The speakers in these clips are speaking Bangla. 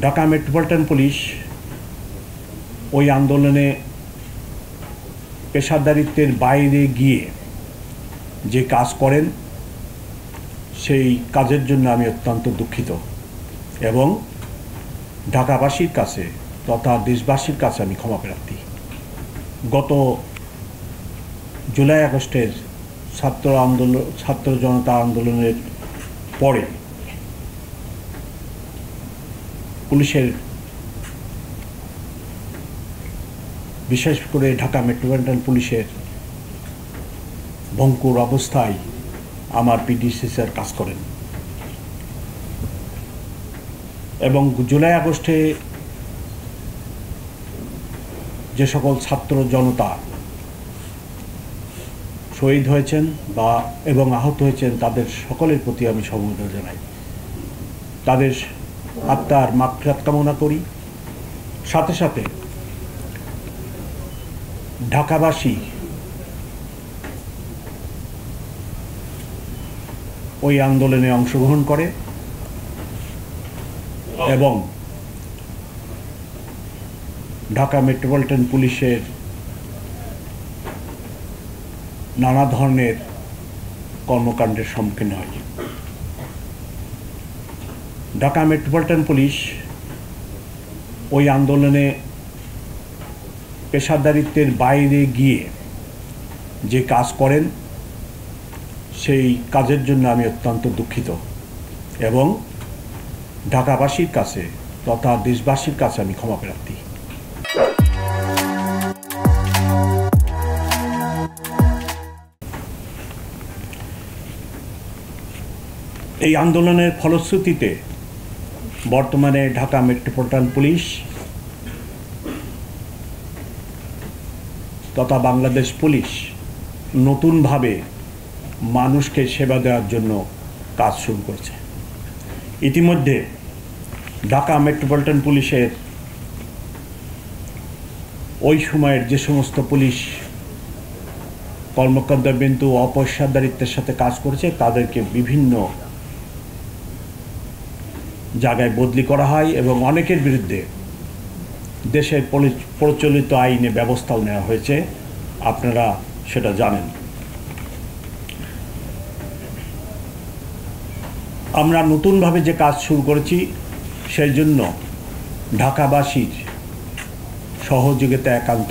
ঢাকা মেট্রোপলিটন পুলিশ ওই আন্দোলনে পেশাদারিত্বের বাইরে গিয়ে যে কাজ করেন সেই কাজের জন্য আমি অত্যন্ত দুঃখিত এবং ঢাকাবাসীর কাছে তথা দেশবাসীর কাছে আমি ক্ষমা প্রার্থী। গত জুলাই আগস্টের ছাত্র জনতা আন্দোলনের পরে পুলিশের বিশেষ করে ঢাকা মেট্রোপলিটন পুলিশের ভঙ্গুর অবস্থায় আমার পিডিসি স্যার কাজ করেন এবং জুলাই আগস্টে যে সকল ছাত্র জনতা শহীদ হয়েছেন এবং আহত হয়েছেন তাদের সকলের প্রতি আমি সমবেদনা জানাই। তাদের আত্মার মাগফিরাত কামনা করি। সাথে সাথে ঢাকাবাসী ওই আন্দোলনে অংশগ্রহণ করে এবং ঢাকা মেট্রোপলিটন পুলিশের নানা ধরনের কর্মকাণ্ডের সম্মুখীন হয়। ঢাকা মেট্রোপলিটন পুলিশ ওই আন্দোলনে পেশাদারিত্বের বাইরে গিয়ে যে কাজ করেন সেই কাজের জন্য আমি অত্যন্ত দুঃখিত এবং ঢাকাবাসীর কাছে তথা দেশবাসীর কাছে আমি ক্ষমা প্রার্থী। এই আন্দোলনের ফলশ্রুতিতে বর্তমানে ঢাকা মেট্রোপলিটন পুলিশ তথা বাংলাদেশ পুলিশ নতুনভাবে মানুষকে সেবা দেওয়ার জন্য কাজ শুরু করছে। ইতিমধ্যে ঢাকা মেট্রোপলিটন পুলিশের ওই সময়ের যে সমস্ত পুলিশ কর্মকর্তাবৃন্দ অপেশাদারিত্বের সাথে কাজ করেছে তাদেরকে বিভিন্ন জায়গায় বদলি করা হয় এবং অনেকের বিরুদ্ধে দেশের প্রচলিত আইনে ব্যবস্থাও নেওয়া হয়েছে, আপনারা সেটা জানেন। আমরা নতুনভাবে যে কাজ শুরু করেছি সেই জন্য ঢাকাবাসীর সহযোগিতা একান্ত।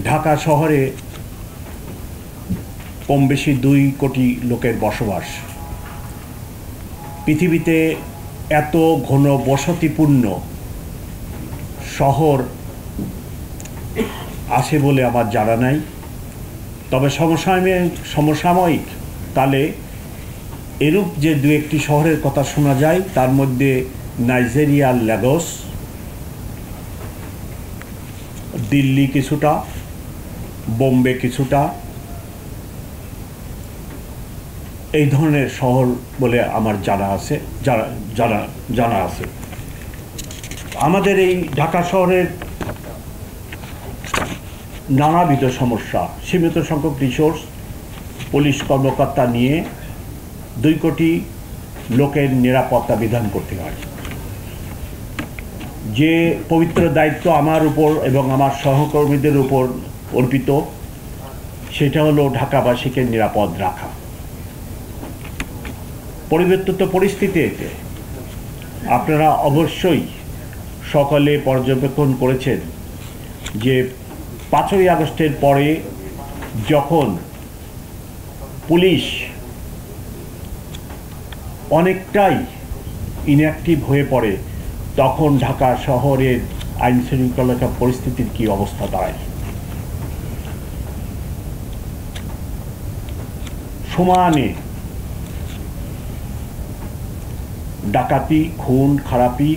ঢাকা শহরে কম বেশি 2 কোটি লোকের বসবাস। পৃথিবীতে এত ঘন বসতিপূর্ণ শহর আছে বলে আমার জানা নাই, তবে সমসাময়িক কালে এরূপ যে 2-1টি শহরের কথা শোনা যায় তার মধ্যে নাইজেরিয়ার লাগোস, দিল্লি কিছুটা, বোম্বে কিছুটা, এই ধরনের শহর বলে আমার জানা আছে। আমাদের এই ঢাকা শহরের নানাবিধ সমস্যা, সীমিত সংখ্যক রিসোর্স, পুলিশ কর্মকর্তা নিয়ে 2 কোটি লোকের নিরাপত্তা বিধান করতে হয়। যে পবিত্র দায়িত্ব আমার উপর এবং আমার সহকর্মীদের উপর অর্পিত সেটা হলো ঢাকাবাসীকে নিরাপদ রাখা। পরিবর্তিত পরিস্থিতিতে আপনারা অবশ্যই সকলে পর্যবেক্ষণ করেছেন যে 5ই আগস্টের পরে যখন পুলিশ অনেকটাই ইনঅ্যাক্টিভ হয়ে পড়ে তখন ঢাকা শহরের আইন শৃঙ্খলা পরিস্থিতির কী অবস্থা দাঁড়ায়। সমানে ডাকাতি, খুন খারাপি,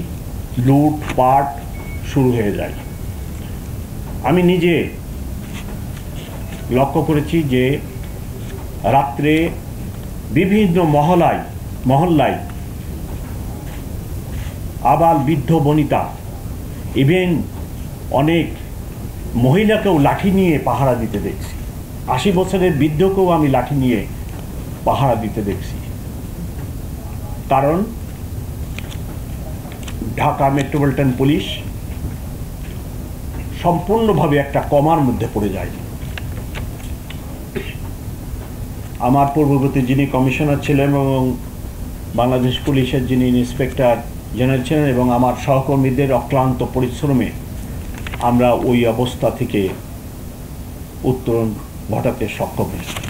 লুটপাট শুরু হয়ে যায়। আমি নিজে লক্ষ্য করেছি যে রাত্রে বিভিন্ন মহল্লায় আবাল বৃদ্ধ বনিতা, ইভেন অনেক মহিলাকেও লাঠি নিয়ে পাহারা দিতে দেখছি। 80 বছরের বৃদ্ধকেও আমি লাঠি নিয়ে পাহারা দিতে দেখছি। কারণ ঢাকা মেট্রোপলিটন পুলিশ সম্পূর্ণভাবে একটা কমার মধ্যে পড়ে যায়। আমার পূর্ববর্তী যিনি কমিশনার ছিলেন এবং বাংলাদেশ পুলিশের যিনি ইন্সপেক্টর জেনারেল ছিলেন এবং আমার সহকর্মীদের অক্লান্ত পরিশ্রমে আমরা ওই অবস্থা থেকে উত্তরণ ঘটাতে সক্ষম হয়েছি।